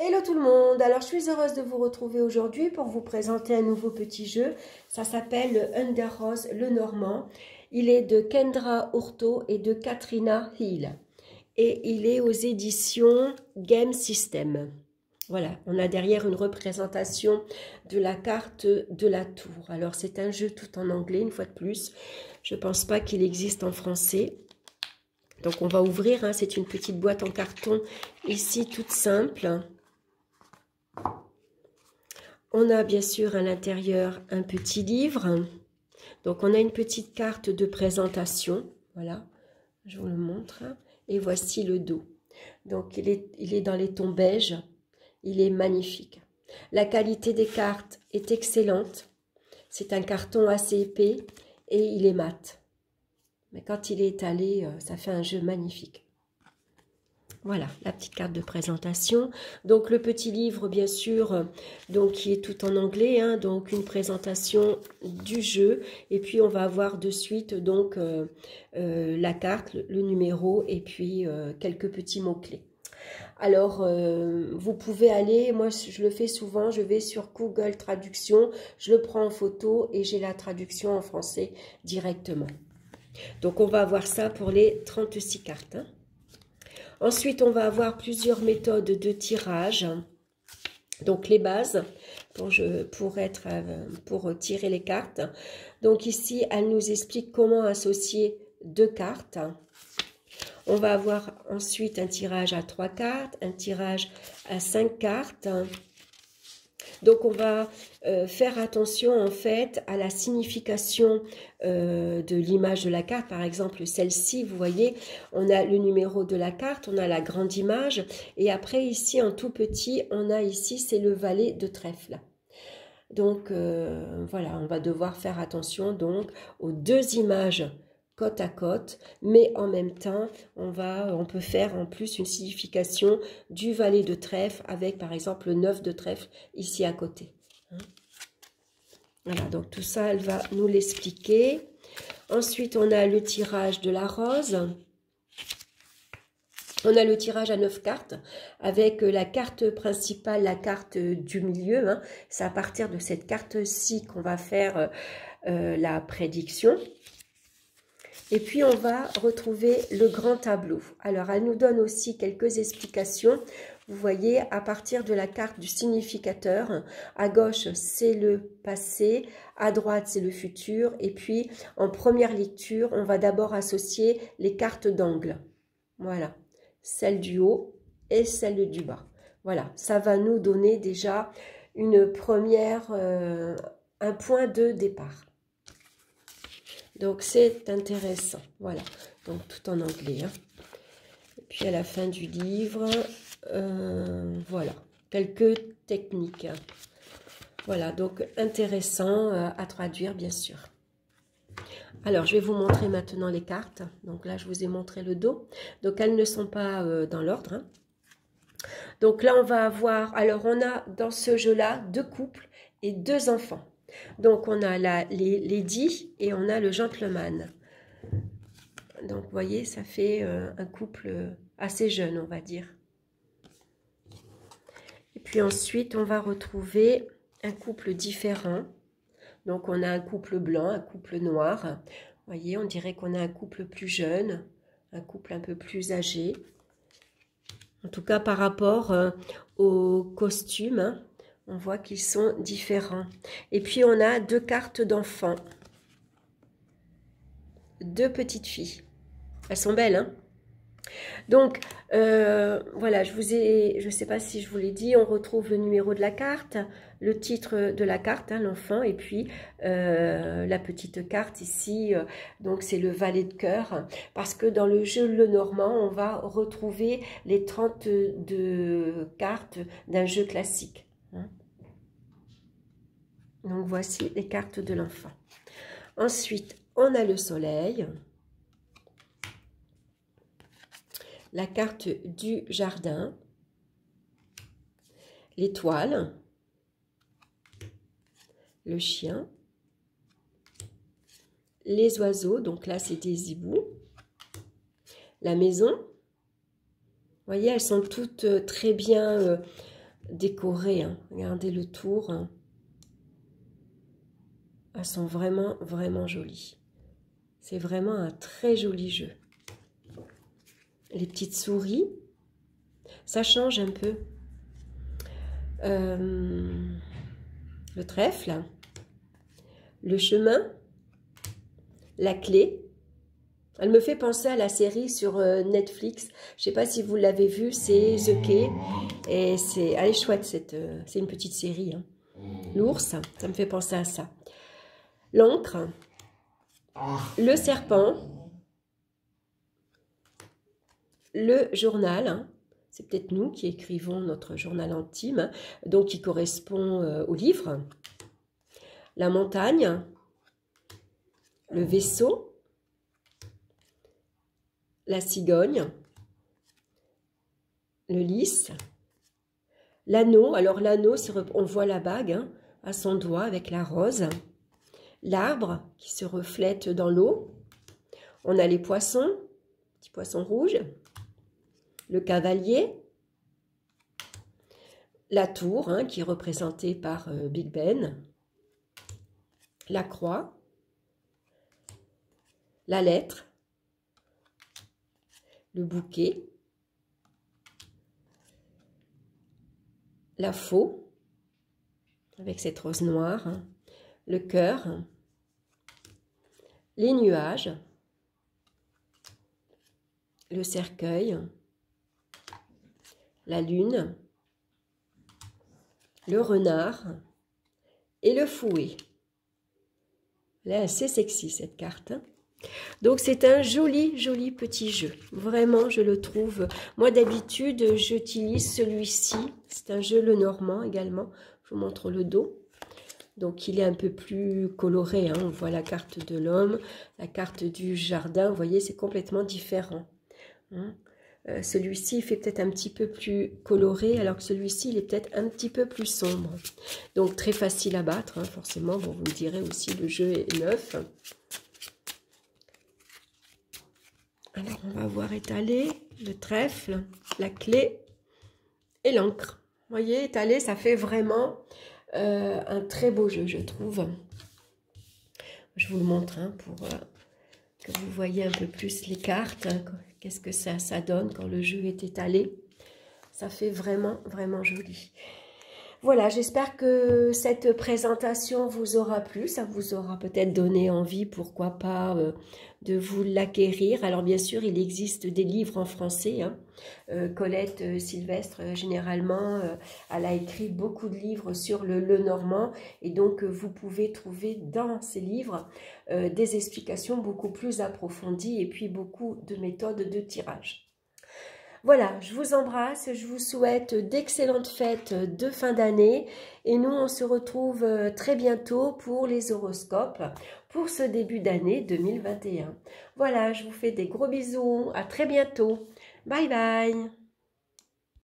Hello tout le monde, alors je suis heureuse de vous retrouver aujourd'hui pour vous présenter un nouveau petit jeu. Ça s'appelle Under Rose le Normand. Il est de Kendra Hurto et de Katrina Hill. Et il est aux éditions Game System. Voilà, on a derrière une représentation de la carte de la tour. Alors c'est un jeu tout en anglais, une fois de plus. Je ne pense pas qu'il existe en français. Donc on va ouvrir, hein, c'est une petite boîte en carton ici, toute simple. On a bien sûr à l'intérieur un petit livre. Donc on a une petite carte de présentation. Voilà, je vous le montre. Et voici le dos. Donc il est dans les tons beige. Il est magnifique. La qualité des cartes est excellente. C'est un carton assez épais et il est mat. Mais quand il est étalé, ça fait un jeu magnifique. Voilà, la petite carte de présentation. Donc, le petit livre, bien sûr, donc, qui est tout en anglais. Hein, donc, une présentation du jeu. Et puis, on va avoir de suite, donc, la carte, le numéro et puis quelques petits mots-clés. Alors, vous pouvez aller, moi, je le fais souvent, je vais sur Google Traduction, je le prends en photo et j'ai la traduction en français directement. Donc, on va avoir ça pour les 36 cartes. Hein. Ensuite, on va avoir plusieurs méthodes de tirage. Donc, les bases pour tirer les cartes. Donc, ici, elle nous explique comment associer deux cartes. On va avoir ensuite un tirage à 3 cartes, un tirage à 5 cartes. Donc, on va faire attention, en fait, à la signification de l'image de la carte. Par exemple, celle-ci, vous voyez, on a le numéro de la carte, on a la grande image. Et après, ici, en tout petit, on a ici, c'est le valet de trèfle. Donc, voilà, on va devoir faire attention, donc, aux deux images côte à côte, mais en même temps, on peut faire en plus une signification du valet de trèfle avec, par exemple, le 9 de trèfle ici à côté. Voilà, donc tout ça, elle va nous l'expliquer. Ensuite, on a le tirage de la rose. On a le tirage à 9 cartes avec la carte principale, la carte du milieu. Hein. C'est à partir de cette carte-ci qu'on va faire la prédiction. Et puis, on va retrouver le grand tableau. Alors, elle nous donne aussi quelques explications. Vous voyez, à partir de la carte du significateur, à gauche, c'est le passé, à droite, c'est le futur. Et puis, en première lecture, on va d'abord associer les cartes d'angle. Voilà, celle du haut et celle du bas. Voilà, ça va nous donner déjà une première, un point de départ. Donc, c'est intéressant. Voilà. Donc, tout en anglais. Hein. Et puis, à la fin du livre, voilà. Quelques techniques. Voilà. Donc, intéressant à traduire, bien sûr. Alors, je vais vous montrer maintenant les cartes. Donc, là, je vous ai montré le dos. Donc, elles ne sont pas dans l'ordre. Hein. Donc, là, on va avoir... Alors, on a dans ce jeu-là 2 couples et 2 enfants. Donc, on a les ladies et on a le gentleman. Donc, vous voyez, ça fait un couple assez jeune, on va dire. Et puis ensuite, on va retrouver un couple différent. Donc, on a un couple blanc, un couple noir. Vous voyez, on dirait qu'on a un couple plus jeune, un couple un peu plus âgé. En tout cas, par rapport au costume, hein. On voit qu'ils sont différents. Et puis, on a 2 cartes d'enfants. 2 petites filles. Elles sont belles, hein? Donc, voilà, je ne sais pas si je vous l'ai dit, on retrouve le numéro de la carte, le titre de la carte, hein, l'enfant, et puis la petite carte ici, donc c'est le valet de cœur, parce que dans le jeu Le Normand, on va retrouver les 32 cartes d'un jeu classique. Hein. Donc, voici les cartes de l'enfant. Ensuite, on a le soleil. La carte du jardin. L'étoile. Le chien. Les oiseaux. Donc là, c'est des hiboux. La maison. Vous voyez, elles sont toutes très bien décorées. Hein. Regardez le tour. Hein. Elles sont vraiment, vraiment jolies. C'est vraiment un très joli jeu. Les petites souris, ça change un peu. Le trèfle, le chemin, la clé. Elle me fait penser à la série sur Netflix. Je ne sais pas si vous l'avez vue, c'est The Key. Et elle est chouette, c'est une petite série. Hein. L'ours, ça me fait penser à ça. L'encre, le serpent, le journal. Hein. C'est peut-être nous qui écrivons notre journal intime, hein, donc qui correspond au livre. La montagne, le vaisseau, la cigogne, le lys, l'anneau. Alors l'anneau, on voit la bague hein, à son doigt avec la rose. L'arbre qui se reflète dans l'eau. On a les poissons, petits poissons rouges. Le cavalier. La tour hein, qui est représentée par Big Ben. La croix. La lettre. Le bouquet. La faux, avec cette rose noire, hein. Le cœur, les nuages, le cercueil, la lune, le renard et le fouet. Elle est assez sexy cette carte. Donc c'est un joli, joli petit jeu. Vraiment, je le trouve. Moi d'habitude, j'utilise celui-ci. C'est un jeu Lenormand également. Je vous montre le dos. Donc il est un peu plus coloré. Hein. On voit la carte de l'homme, la carte du jardin. Vous voyez, c'est complètement différent. Hein. Celui-ci, il fait peut-être un petit peu plus coloré, alors que celui-ci, il est peut-être un petit peu plus sombre. Donc très facile à battre, hein, forcément. Bon, vous me direz aussi, le jeu est neuf. Alors, on va voir étaler le trèfle, la clé et l'encre. Vous voyez, étaler, ça fait vraiment un très beau jeu, je trouve. Je vous le montre hein, pour que vous voyez un peu plus les cartes. Hein, qu'est-ce que ça donne quand le jeu est étalé. Ça fait vraiment, vraiment joli. Voilà, j'espère que cette présentation vous aura plu, ça vous aura peut-être donné envie, pourquoi pas, de vous l'acquérir. Alors bien sûr, il existe des livres en français. Hein. Colette Sylvestre, généralement, elle a écrit beaucoup de livres sur le Lenormand. Et donc, vous pouvez trouver dans ces livres des explications beaucoup plus approfondies et puis beaucoup de méthodes de tirage. Voilà, je vous embrasse, je vous souhaite d'excellentes fêtes de fin d'année et nous on se retrouve très bientôt pour les horoscopes pour ce début d'année 2021. Voilà, je vous fais des gros bisous, à très bientôt, bye bye.